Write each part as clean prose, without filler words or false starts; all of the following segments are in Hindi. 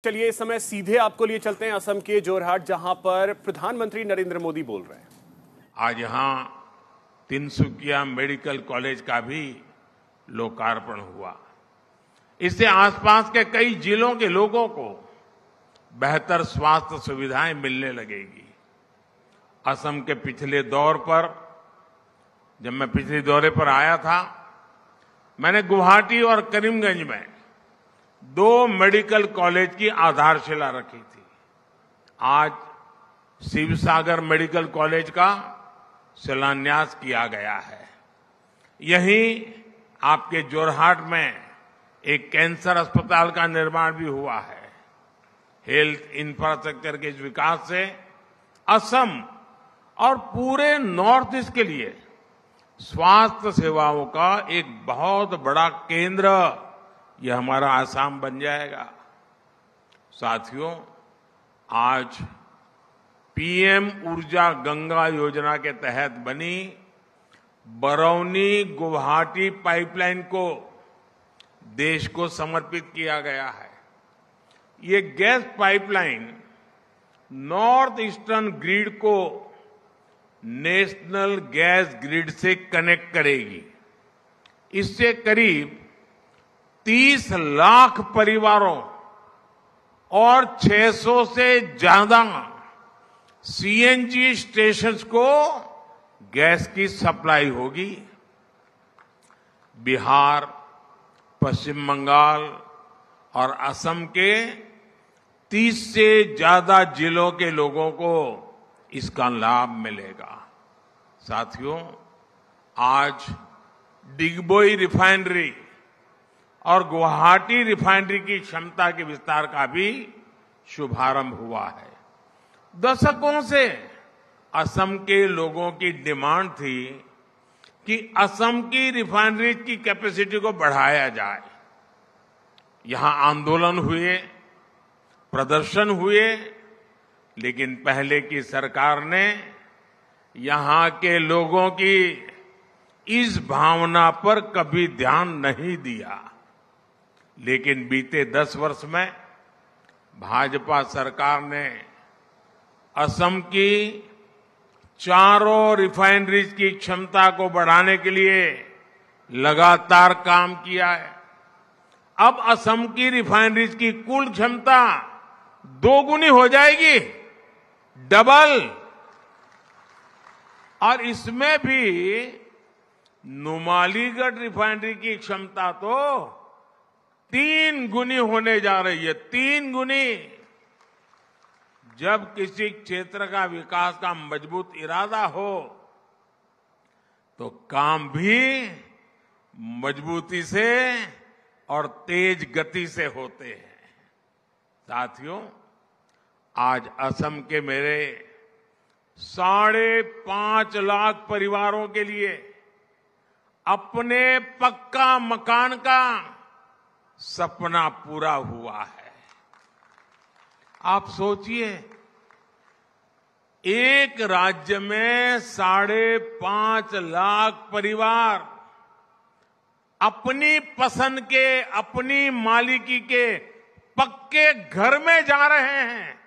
चलिए इस समय सीधे आपको लिए चलते हैं असम के जोरहाट, जहां पर प्रधानमंत्री नरेंद्र मोदी बोल रहे हैं। आज यहां तिनसुकिया मेडिकल कॉलेज का भी लोकार्पण हुआ। इससे आसपास के कई जिलों के लोगों को बेहतर स्वास्थ्य सुविधाएं मिलने लगेगी। असम के पिछले दौर पर, जब मैं पिछले दौरे पर आया था, मैंने गुवाहाटी और करीमगंज में 2 मेडिकल कॉलेज की आधारशिला रखी थी। आज शिवसागर मेडिकल कॉलेज का शिलान्यास किया गया है। यहीं आपके जोरहाट में एक कैंसर अस्पताल का निर्माण भी हुआ है। हेल्थ इंफ्रास्ट्रक्चर के इस विकास से असम और पूरे नॉर्थ ईस्ट के लिए स्वास्थ्य सेवाओं का एक बहुत बड़ा केंद्र यह हमारा आसाम बन जाएगा। साथियों, आज पीएम ऊर्जा गंगा योजना के तहत बनी बरौनी गुवाहाटी पाइपलाइन को देश को समर्पित किया गया है। ये gas pipeline north eastern grid को नेशनल गैस ग्रिड से कनेक्ट करेगी। इससे करीब 30 लाख परिवारों और 600 से ज्यादा सीएनजी स्टेशंस को गैस की सप्लाई होगी। बिहार, पश्चिम बंगाल और असम के 30 से ज्यादा जिलों के लोगों को इसका लाभ मिलेगा। साथियों, आज डिगबोई रिफाइनरी और गुवाहाटी रिफाइनरी की क्षमता के विस्तार का भी शुभारंभ हुआ है। दशकों से असम के लोगों की डिमांड थी कि असम की रिफाइनरी की कैपेसिटी को बढ़ाया जाए। यहां आंदोलन हुए, प्रदर्शन हुए, लेकिन पहले की सरकार ने यहां के लोगों की इस भावना पर कभी ध्यान नहीं दिया। लेकिन बीते 10 वर्ष में भाजपा सरकार ने असम की चारों रिफाइनरीज की क्षमता को बढ़ाने के लिए लगातार काम किया है। अब असम की रिफाइनरीज की कुल क्षमता 2 गुनी हो जाएगी, डबल। और इसमें भी नुमालीगढ़ रिफाइनरी की क्षमता तो 3 गुनी होने जा रही है, 3 गुनी। जब किसी क्षेत्र का विकास का मजबूत इरादा हो तो काम भी मजबूती से और तेज गति से होते हैं। साथियों, आज असम के मेरे 5.5 लाख परिवारों के लिए अपने पक्का मकान का सपना पूरा हुआ है। आप सोचिए, एक राज्य में 5.5 लाख परिवार अपनी पसंद के, अपनी मालिकी के पक्के घर में जा रहे हैं।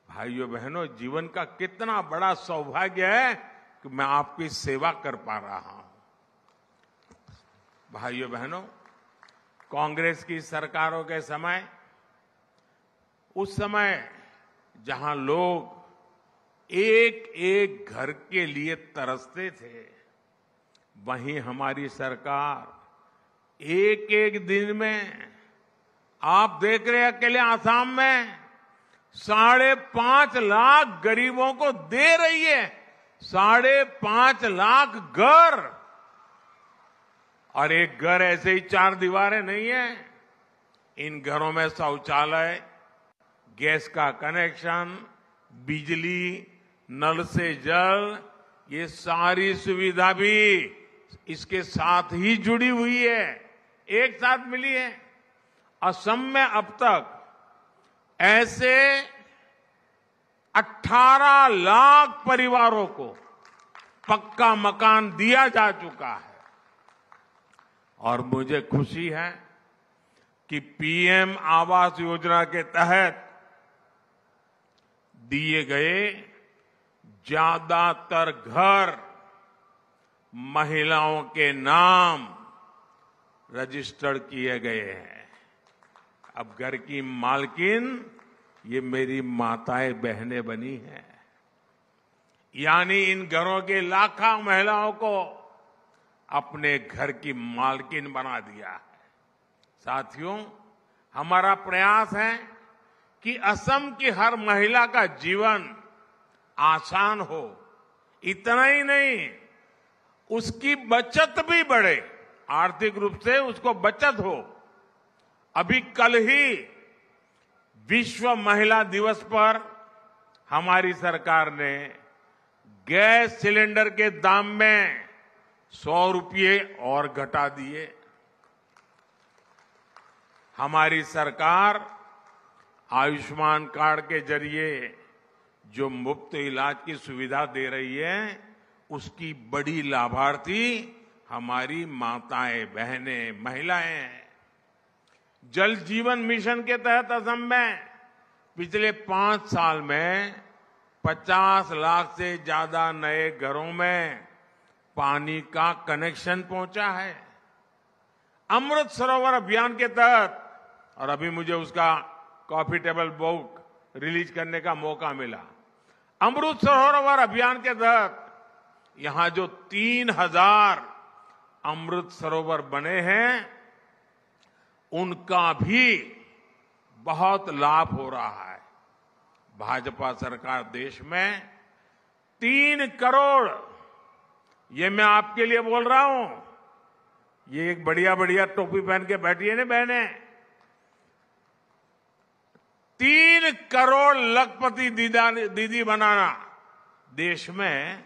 भाइयों बहनों, जीवन का कितना बड़ा सौभाग्य है कि मैं आपकी सेवा कर पा रहा हूं। भाइयों बहनों, कांग्रेस की सरकारों के समय, उस समय जहां लोग एक एक घर के लिए तरसते थे, वहीं हमारी सरकार एक एक दिन में, आप देख रहे हैं अकेले आसाम में 5.5 लाख गरीबों को दे रही है। 5.5 लाख घर। और एक घर ऐसे ही 4 दीवारें नहीं है। इन घरों में शौचालय, गैस का कनेक्शन, बिजली, नल से जल, ये सारी सुविधा भी इसके साथ ही जुड़ी हुई है, एक साथ मिली है। असम में अब तक ऐसे 18 लाख परिवारों को पक्का मकान दिया जा चुका है। और मुझे खुशी है कि पीएम आवास योजना के तहत दिए गए ज्यादातर घर महिलाओं के नाम रजिस्टर्ड किए गए हैं। अब घर की मालकिन ये मेरी माताएं बहनें बनी हैं, यानी इन घरों के लाखों महिलाओं को अपने घर की मालकिन बना दिया है। साथियों, हमारा प्रयास है कि असम की हर महिला का जीवन आसान हो। इतना ही नहीं, उसकी बचत भी बढ़े, आर्थिक रूप से उसको बचत हो। अभी कल ही विश्व महिला दिवस पर हमारी सरकार ने गैस सिलेंडर के दाम में 100 रुपये और घटा दिए। हमारी सरकार आयुष्मान कार्ड के जरिए जो मुफ्त इलाज की सुविधा दे रही है, उसकी बड़ी लाभार्थी हमारी माताएं, बहनें, महिलाएं हैं। जल जीवन मिशन के तहत असम में पिछले 5 साल में 50 लाख से ज्यादा नए घरों में पानी का कनेक्शन पहुंचा है। अमृत सरोवर अभियान के तहत, और अभी मुझे उसका कॉफी टेबल बुक रिलीज करने का मौका मिला, अमृत सरोवर अभियान के तहत यहां जो 3000 अमृत सरोवर बने हैं, उनका भी बहुत लाभ हो रहा है। भाजपा सरकार देश में 3 करोड़, ये मैं आपके लिए बोल रहा हूं, ये एक बढ़िया बढ़िया टोपी पहन के बैठी है ना बहने, 3 करोड़ लखपति दीदी बनाना, देश में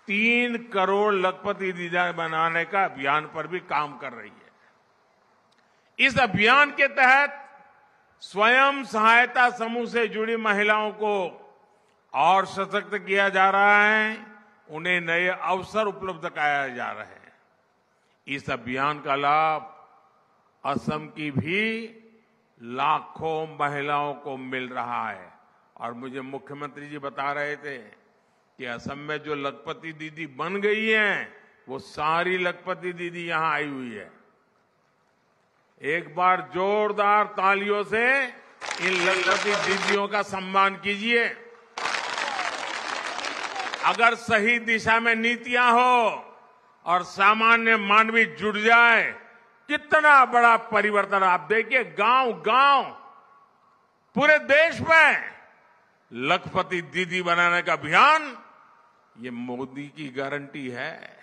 3 करोड़ लखपति दीदी बनाने का अभियान पर भी काम कर रही है। इस अभियान के तहत स्वयं सहायता समूह से जुड़ी महिलाओं को और सशक्त किया जा रहा है, उन्हें नए अवसर उपलब्ध कराए जा रहे हैं। इस अभियान का लाभ असम की भी लाखों महिलाओं को मिल रहा है। और मुझे मुख्यमंत्री जी बता रहे थे कि असम में जो लखपति दीदी बन गई हैं, वो सारी लखपति दीदी यहां आई हुई है। एक बार जोरदार तालियों से इन लखपति दीदियों का सम्मान कीजिए। अगर सही दिशा में नीतियां हो और सामान्य मानवी जुड़ जाए, कितना बड़ा परिवर्तन। आप देखिए, गांव गांव पूरे देश में लखपति दीदी बनाने का अभियान, ये मोदी की गारंटी है।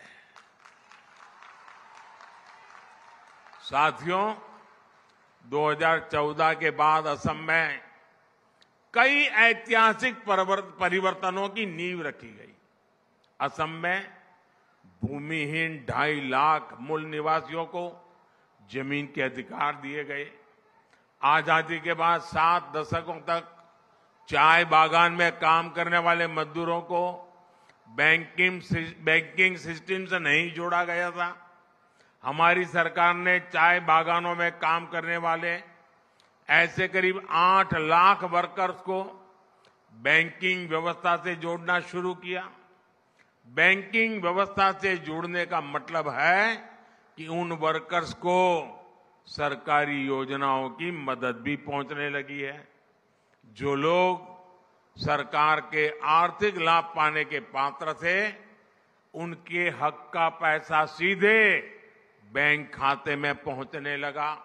साथियों, 2014 के बाद असम में कई ऐतिहासिक परिवर्तनों की नींव रखी गई। असम में भूमिहीन 2.5 लाख मूल निवासियों को जमीन के अधिकार दिए गए। आजादी के बाद 7 दशकों तक चाय बागान में काम करने वाले मजदूरों को बैंकिंग सिस्टम से नहीं जोड़ा गया था। हमारी सरकार ने चाय बागानों में काम करने वाले ऐसे करीब 8 लाख वर्कर्स को बैंकिंग व्यवस्था से जोड़ना शुरू किया। बैंकिंग व्यवस्था से जोड़ने का मतलब है कि उन वर्कर्स को सरकारी योजनाओं की मदद भी पहुंचने लगी है। जो लोग सरकार के आर्थिक लाभ पाने के पात्र थे, उनके हक का पैसा सीधे बैंक खाते में पहुंचने लगा।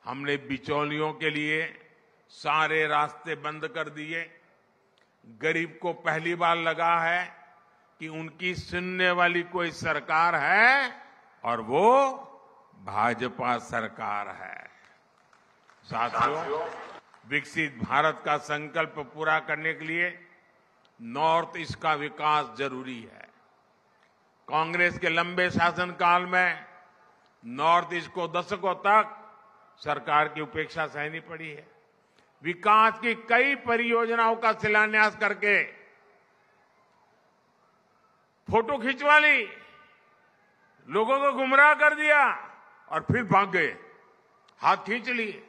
हमने बिचौलियों के लिए सारे रास्ते बंद कर दिए। गरीब को पहली बार लगा है कि उनकी सुनने वाली कोई सरकार है, और वो भाजपा सरकार है। साथियों, विकसित भारत का संकल्प पूरा करने के लिए नॉर्थ ईस्ट का विकास जरूरी है। कांग्रेस के लंबे शासनकाल में नॉर्थ ईस्ट को दशकों तक सरकार की उपेक्षा सहनी पड़ी है। विकास की कई परियोजनाओं का शिलान्यास करके फोटो खिंचवा ली, लोगों को गुमराह कर दिया और फिर भाग गए। हाथ खींच लिए।